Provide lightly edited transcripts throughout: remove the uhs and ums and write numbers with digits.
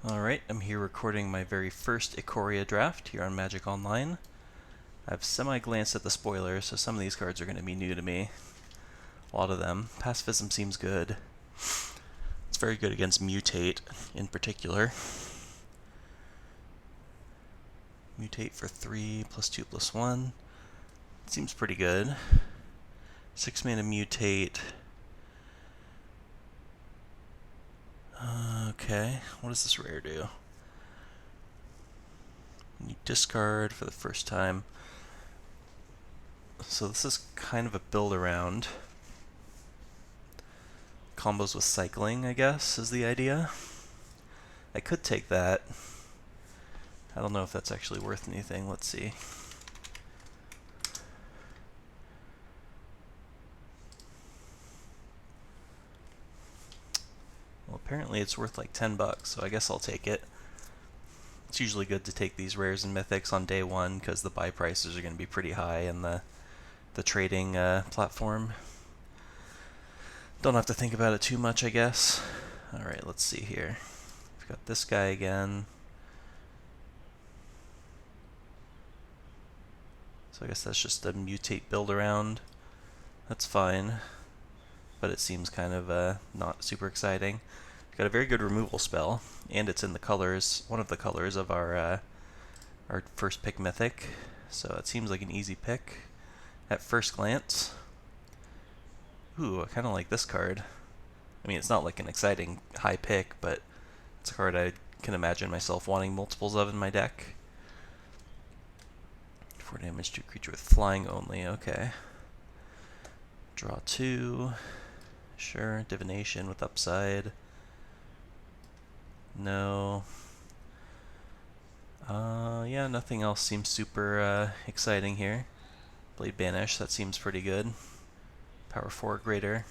Alright, I'm here recording my very first Ikoria draft here on Magic Online. I've semi-glanced at the spoilers, so some of these cards are going to be new to me. A lot of them. Pacifism seems good. It's very good against Mutate, in particular. Mutate for 3, +2/+1. Seems pretty good. 6 mana Mutate. Okay, what does this rare do? You discard for the first time. So this is kind of a build around. Combos with cycling, I guess, is the idea. I could take that. I don't know if that's actually worth anything. Let's see. Well, apparently it's worth like $10, so I guess I'll take it. It's usually good to take these rares and mythics on day one because the buy prices are going to be pretty high in the trading platform. Don't have to think about it too much, I guess. Alright, let's see here. We've got this guy again. So I guess that's just a mutate build around. That's fine. But it seems kind of not super exciting. We've got a very good removal spell, and it's in the colors, one of the colors of our first pick mythic. So it seems like an easy pick at first glance. Ooh, I kind of like this card. I mean, it's not like an exciting high pick, but it's a card I can imagine myself wanting multiples of in my deck. 4 damage to a creature with flying only, okay. Draw 2. Sure, divination with upside. No. Yeah, nothing else seems super exciting here. Blade Banish, that seems pretty good. Power 4 greater.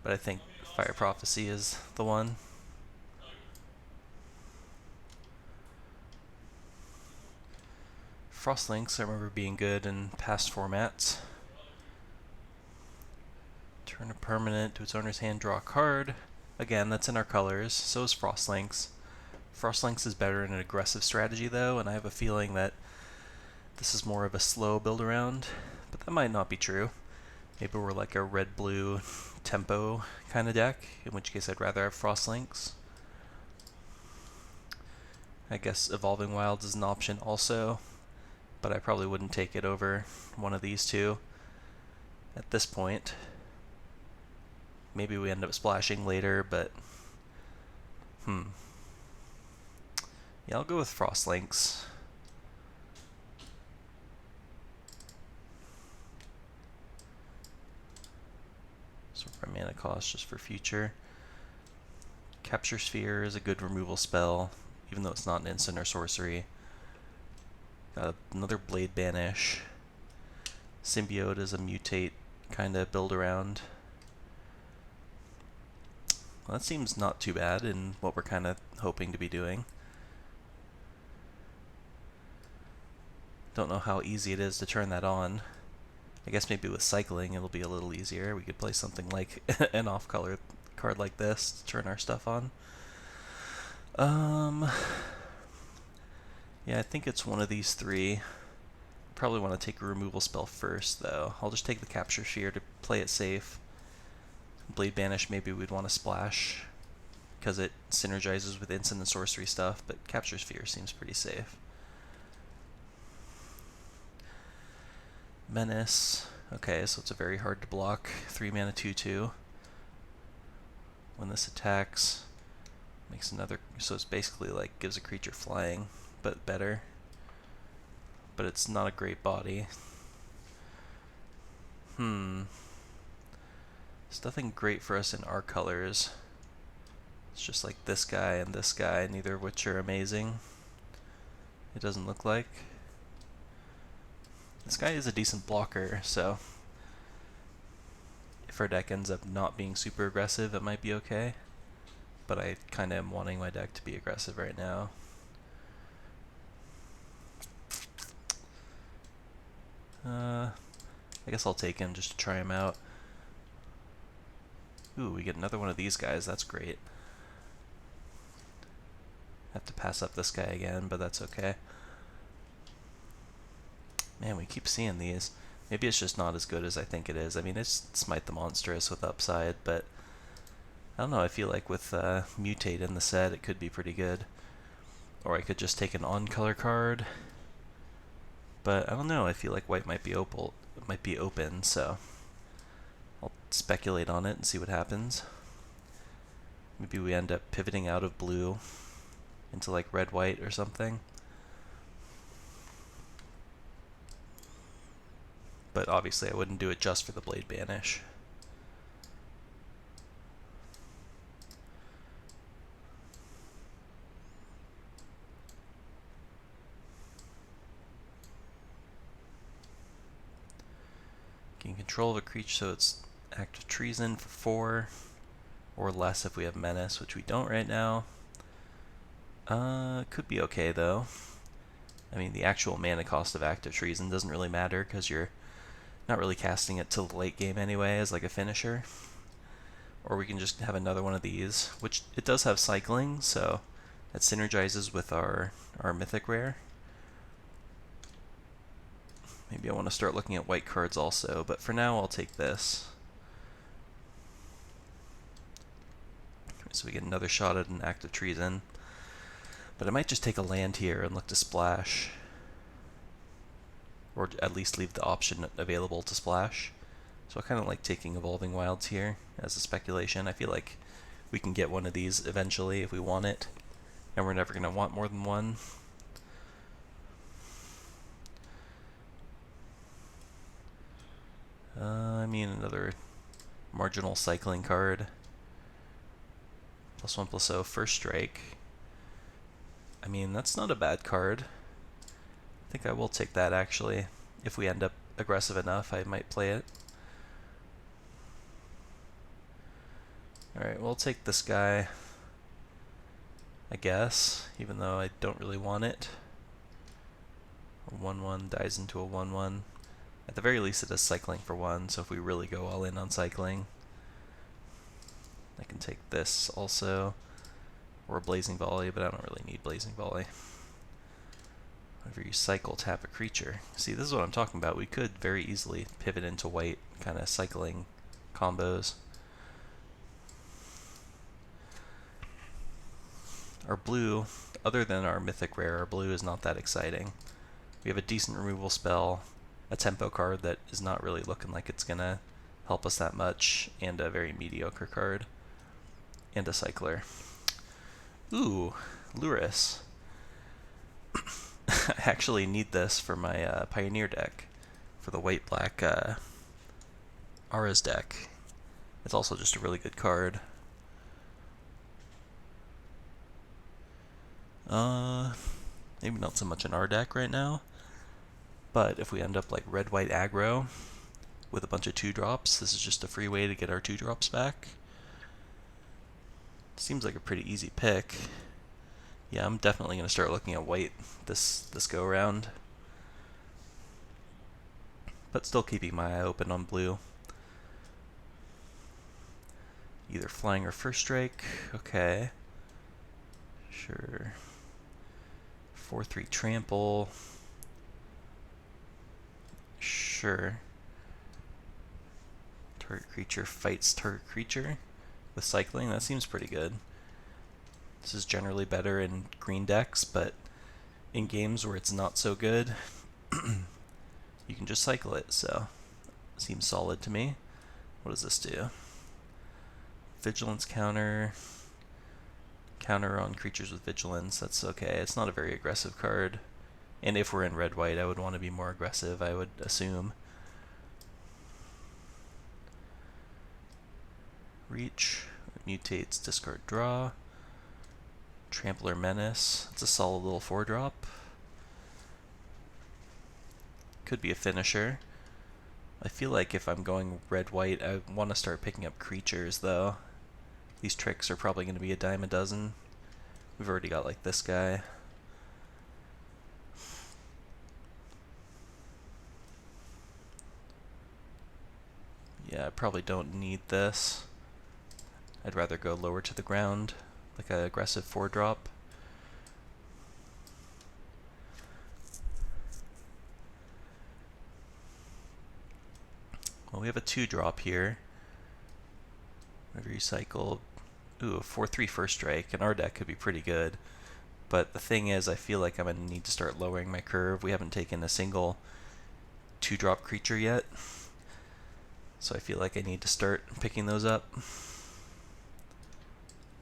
But I think Fire Prophecy is the one. Frostlinks I remember being good in past formats. Turn a permanent to its owner's hand, draw a card. Again, that's in our colors, so is Frostlinks. Frostlinks is better in an aggressive strategy though, and I have a feeling that this is more of a slow build around, but that might not be true. Maybe we're like a red-blue tempo kind of deck, in which case I'd rather have Frostlinks. I guess Evolving Wilds is an option also, but I probably wouldn't take it over one of these two at this point. Maybe we end up splashing later, but yeah, I'll go with Frostlinks. So our mana cost just for future. Capture Sphere is a good removal spell, even though it's not an instant or sorcery. Got another Blade Banish. Symbiote is a mutate kind of build around. Well, that seems not too bad in what we're kind of hoping to be doing. Don't know how easy it is to turn that on. I guess maybe with cycling it'll be a little easier. We could play something like an off-color card like this to turn our stuff on. Yeah, I think it's one of these three. Probably want to take a removal spell first, though. I'll just take the Capture Sphere to play it safe. Blade Banish, maybe we'd want to splash, because it synergizes with instant and sorcery stuff, but Capture Sphere seems pretty safe. Menace. Okay, so it's a very hard to block 3 mana 2/2. When this attacks, makes another, so it's basically like gives a creature flying, but better. But it's not a great body. There's nothing great for us in our colors. It's just like this guy and this guy, neither of which are amazing. It doesn't look like. This guy is a decent blocker, so if our deck ends up not being super aggressive, it might be okay. But I kind of am wanting my deck to be aggressive right now. I guess I'll take him just to try him out. Ooh, we get another one of these guys, that's great. Have to pass up this guy again, but that's okay. Man, we keep seeing these. Maybe it's just not as good as I think it is. I mean, it's Smite the Monstrous with upside, but I don't know, I feel like with Mutate in the set, it could be pretty good. Or I could just take an on-color card. But I don't know, I feel like white might be open, so I'll speculate on it and see what happens. Maybe we end up pivoting out of blue into like red-white or something. But obviously I wouldn't do it just for the Blade Banish. Gain control of a creature so it's act of treason for 4, or less if we have menace, which we don't right now. Could be okay though. I mean, the actual mana cost of act of treason doesn't really matter because you're not really casting it till the late game anyway as like a finisher. Or we can just have another one of these, which it does have cycling, so that synergizes with our mythic rare. Maybe I want to start looking at white cards also, but for now I'll take this. So we get another shot at an act of treason. But I might just take a land here and look to splash. Or at least leave the option available to splash. So I kind of like taking Evolving Wilds here as a speculation. I feel like we can get one of these eventually if we want it. And we're never going to want more than one. I mean, another marginal cycling card. +1/+0, first strike. I mean, that's not a bad card. I think I will take that actually. If we end up aggressive enough, I might play it. Alright, we'll take this guy, I guess, even though I don't really want it. A 1/1 dies into a 1/1. At the very least it is cycling for 1, so if we really go all in on cycling, I can take this also, or a Blazing Volley, but I don't really need Blazing Volley. Whenever you cycle, tap a creature. See, this is what I'm talking about. We could very easily pivot into white, kind of cycling combos. Our blue, other than our mythic rare, our blue is not that exciting. We have a decent removal spell, a tempo card that is not really looking like it's gonna help us that much, and a very mediocre card, and a cycler. Ooh, Luris. I actually need this for my Pioneer deck, for the white-black Aura's deck. It's also just a really good card. Maybe not so much in our deck right now, but if we end up like red-white aggro with a bunch of 2-drops, this is just a free way to get our 2-drops back. Seems like a pretty easy pick. Yeah, I'm definitely going to start looking at white this go around, but still keeping my eye open on blue. Either flying or first strike. Okay. Sure. 4/3 trample. Sure. Target creature fights target creature with cycling. That seems pretty good. This is generally better in green decks, but in games where it's not so good, you can just cycle it, so it seems solid to me. What does this do? Vigilance counter. Counter on creatures with vigilance. That's okay. It's not a very aggressive card. And if we're in red-white, I would want to be more aggressive, I would assume. Reach. Mutates, discard, draw. Trampler Menace. It's a solid little 4-drop. Could be a finisher. I feel like if I'm going red-white, I want to start picking up creatures, though. These tricks are probably going to be a dime a dozen. We've already got, like, this guy. Yeah, I probably don't need this. I'd rather go lower to the ground, like an aggressive 4-drop. Well, we have a 2-drop here. Recycle. Ooh, a 4/3 first strike, and our deck could be pretty good. But the thing is, I feel like I'm going to need to start lowering my curve. We haven't taken a single 2-drop creature yet. So I feel like I need to start picking those up.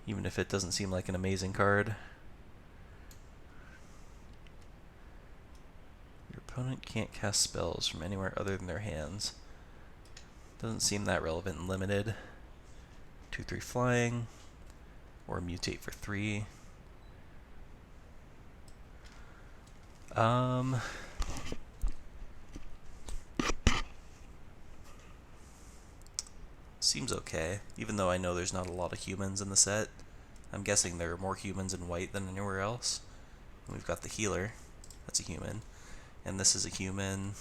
Even if it doesn't seem like an amazing card. Your opponent can't cast spells from anywhere other than their hands. Doesn't seem that relevant in limited. 2/3 flying. Or mutate for 3. Seems okay, even though I know there's not a lot of humans in the set. I'm guessing there are more humans in white than anywhere else. And we've got the healer. That's a human. And this is a human.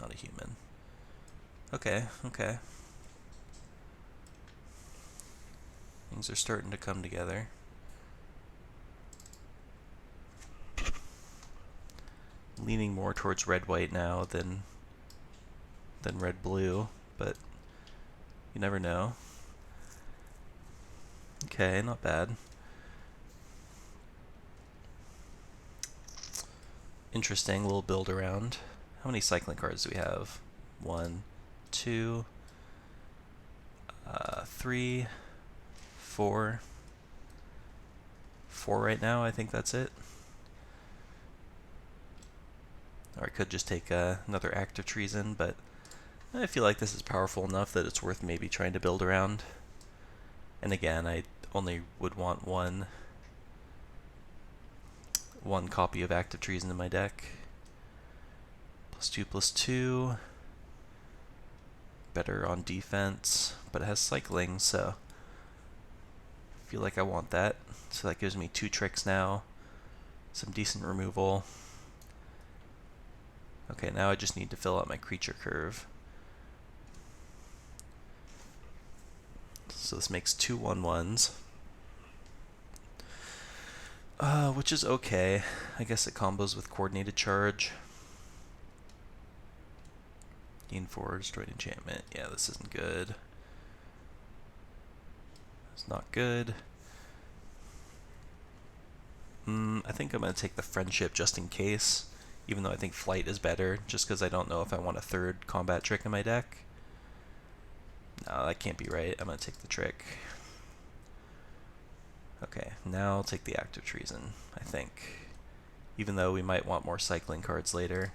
Not a human. Okay, okay. Things are starting to come together. Leaning more towards red-white now than red-blue, but you never know. Okay, not bad. Interesting little build around. How many cycling cards do we have? 1, 2, 3, 4. 4 right now, I think that's it. Or I could just take another Act of Treason, but I feel like this is powerful enough that it's worth maybe trying to build around. And again, I only would want one copy of Act of Treason in my deck. +2/+2. Better on defense, but it has cycling, so I feel like I want that. So that gives me 2 tricks now. Some decent removal. Okay, now I just need to fill out my creature curve. So this makes 2 1/1s. Which is okay. I guess it combos with coordinated charge. Gain 4, destroyed enchantment. Yeah, this isn't good. It's not good. I think I'm going to take the friendship just in case, even though I think flight is better, just because I don't know if I want a 3rd combat trick in my deck. No, that can't be right. I'm going to take the trick. Okay, now I'll take the Act of Treason, I think. Even though we might want more cycling cards later.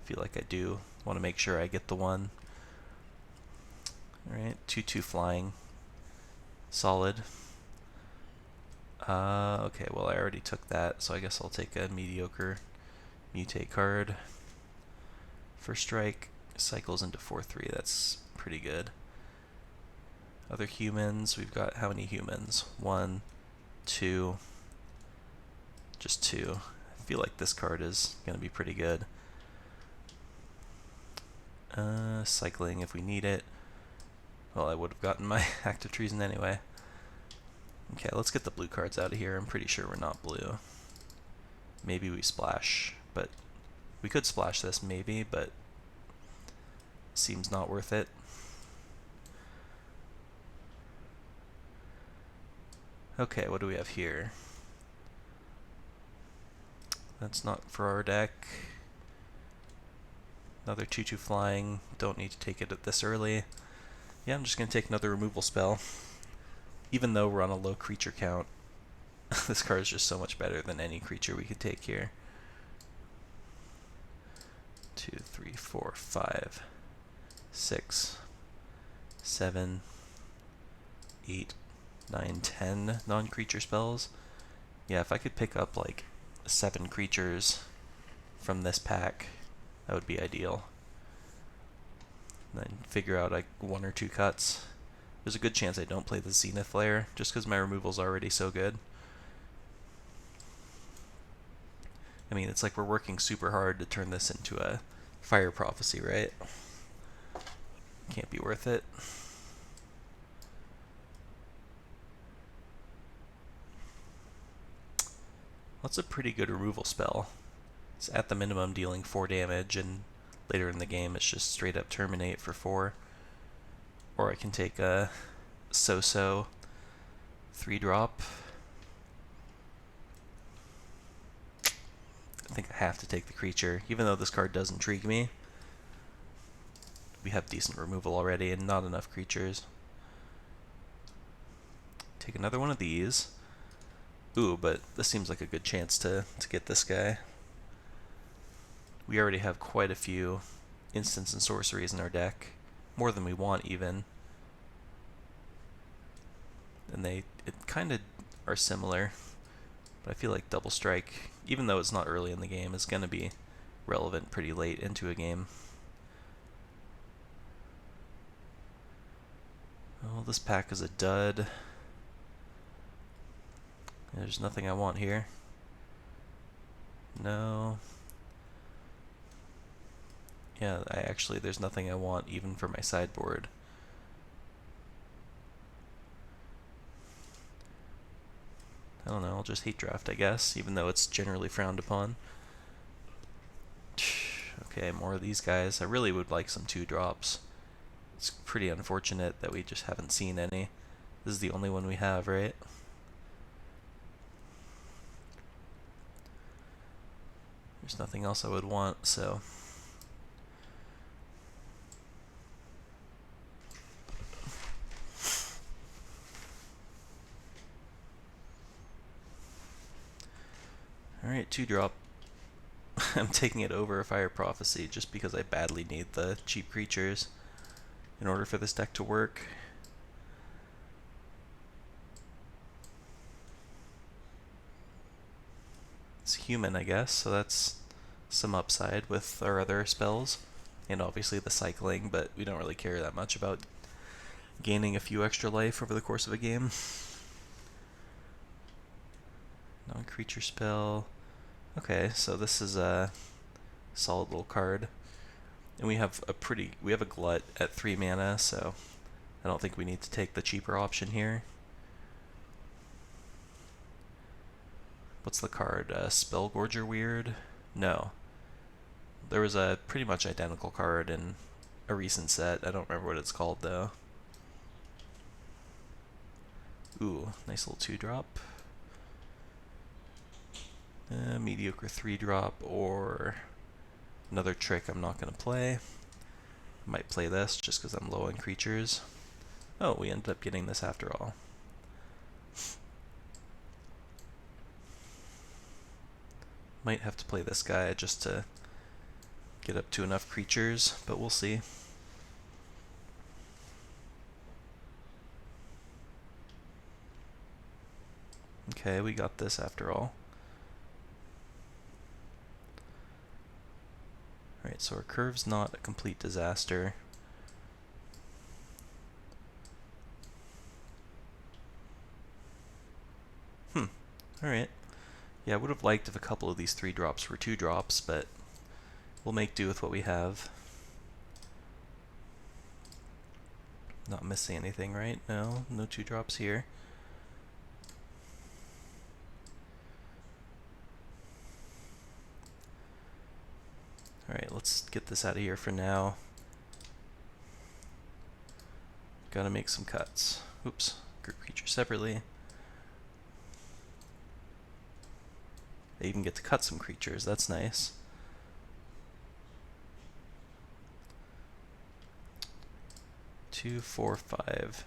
I feel like I do want to make sure I get the one. Alright, 2/2 flying. Solid. Okay, well I already took that, so I guess I'll take a mediocre mutate card. First strike, cycles into 4/3, that's pretty good. Other humans, we've got how many humans? 1, 2, just 2. I feel like this card is going to be pretty good. Cycling if we need it. Well, I would have gotten my Act of Treason anyway. Okay, let's get the blue cards out of here. I'm pretty sure we're not blue. Maybe we splash, but we could splash this maybe, but seems not worth it. Okay, what do we have here? That's not for our deck. Another 2/2 flying. Don't need to take it at this early. Yeah, I'm just going to take another removal spell. Even though we're on a low creature count, this card is just so much better than any creature we could take here. 2, 3, 4, 5, 6, 7, 8, 9, 10 non-creature spells. Yeah, if I could pick up like 7 creatures from this pack, that would be ideal. And then figure out like 1 or 2 cuts. There's a good chance I don't play the Zenith Lair, just because my removal's already so good. I mean, it's like we're working super hard to turn this into a Fire Prophecy, right? Can't be worth it. That's a pretty good removal spell. It's at the minimum dealing 4 damage and later in the game it's just straight up terminate for 4. Or I can take a so-so 3-drop. I think I have to take the creature, even though this card does intrigue me. We have decent removal already and not enough creatures. Take another one of these. Ooh, but this seems like a good chance to get this guy. We already have quite a few instants and sorceries in our deck. More than we want, even. And it kind of are similar. But I feel like Double Strike, even though it's not early in the game, is going to be relevant pretty late into a game. Well, this pack is a dud. There's nothing I want here. No. Yeah, there's nothing I want even for my sideboard. I don't know, I'll just hate draft, I guess, even though it's generally frowned upon. Okay, more of these guys. I really would like some 2-drops. It's pretty unfortunate that we just haven't seen any. This is the only one we have, right? There's nothing else I would want, so... Alright, 2-drop. I'm taking it over a Fire Prophecy just because I badly need the cheap creatures in order for this deck to work. It's human, I guess, so that's some upside with our other spells. And obviously the cycling, but we don't really care that much about gaining a few extra life over the course of a game. Non-creature spell. Okay, so this is a solid little card. And we have a glut at 3 mana, so I don't think we need to take the cheaper option here. What's the card? Spellgorger Weird? No. There was a pretty much identical card in a recent set. I don't remember what it's called though. Ooh, nice little 2-drop. Mediocre 3-drop or another trick I'm not going to play. I might play this just because I'm low on creatures. Oh, we ended up getting this after all. Might have to play this guy just to get up to enough creatures, but we'll see. Okay, we got this after all. Alright, so our curve's not a complete disaster. Alright. Yeah, I would have liked if a couple of these 3-drops were 2-drops, but we'll make do with what we have. Not missing anything, right? No 2-drops here. Alright, let's get this out of here for now. Gotta make some cuts. Oops, group creature separately. They even get to cut some creatures, that's nice. Two, 4, 5,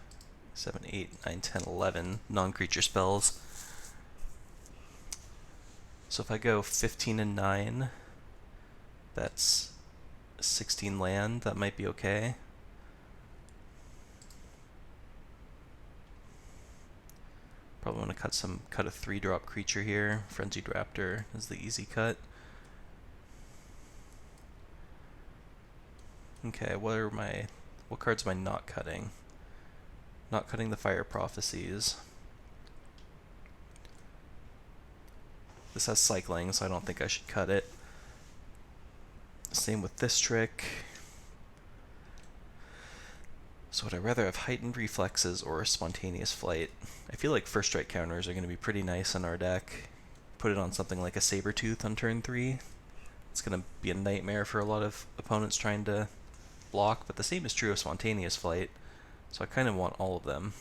7, 8, 9, 10, 11 non-creature spells. So if I go 15 and 9, that's 16 land, that might be okay. Probably want to cut a 3-drop creature here. Frenzied Raptor is the easy cut. Okay, what cards am I not cutting? Not cutting the Fire Prophecies. This has cycling, so I don't think I should cut it. Same with this trick. So would I rather have heightened reflexes or spontaneous flight? I feel like first strike counters are going to be pretty nice on our deck. Put it on something like a Sabertooth on turn 3. It's going to be a nightmare for a lot of opponents trying to block, but the same is true of Spontaneous Flight, so I kind of want all of them.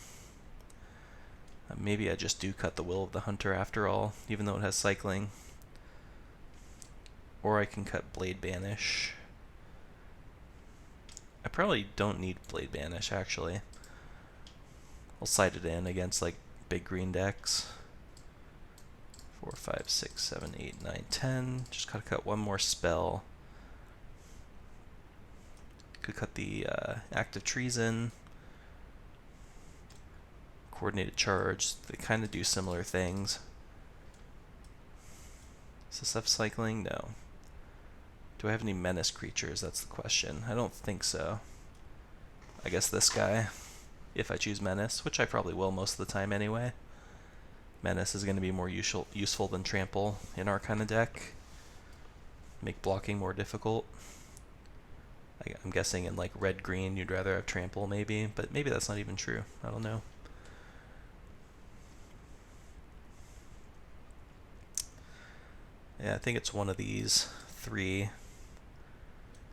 Maybe I just do cut the Will of the Hunter after all, even though it has cycling. Or I can cut Blade Banish. I probably don't need Blade Banish, actually. I'll side it in against, like, big green decks. 4, 5, 6, 7, 8, 9, 10. Just gotta cut one more spell. Could cut the Act of Treason. Coordinated Charge. They kind of do similar things. Is this stuff cycling? No. Do I have any menace creatures? That's the question. I don't think so. I guess this guy, if I choose menace, which I probably will most of the time anyway. Menace is going to be more useful than trample in our kind of deck. Make blocking more difficult. I'm guessing in like red-green you'd rather have trample maybe, but maybe that's not even true. I don't know. Yeah, I think it's one of these three.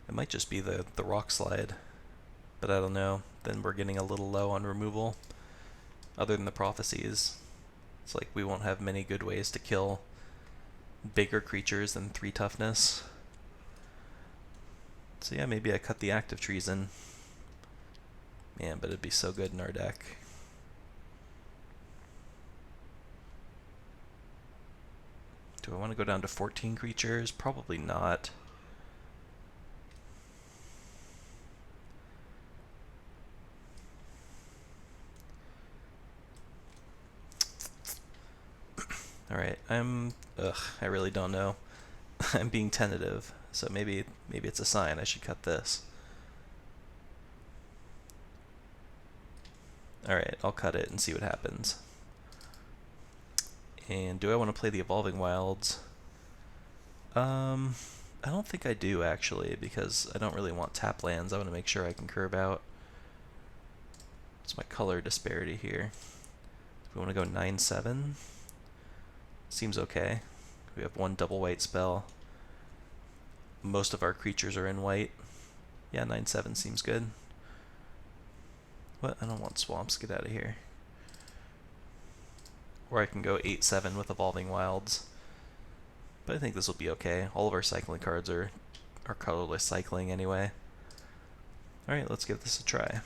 It might just be the rock slide, but I don't know. Then we're getting a little low on removal. Other than the prophecies, it's like we won't have many good ways to kill bigger creatures than 3 toughness. So yeah, maybe I cut the Act of Treason. Man, but it'd be so good in our deck. Do I want to go down to 14 creatures? Probably not. Alright, I really don't know. I'm being tentative, so maybe it's a sign I should cut this. Alright, I'll cut it and see what happens. And do I want to play the Evolving Wilds? I don't think I do, actually, because I don't really want tap lands. I want to make sure I can curve out. What's my color disparity here? Do we want to go 9/7? Seems okay. We have 1 double white spell. Most of our creatures are in white. Yeah, 9/7 seems good. What? I don't want swamps. Get out of here. Or I can go 8/7 with Evolving Wilds. But I think this will be okay. All of our cycling cards are colorless cycling anyway. Alright, let's give this a try.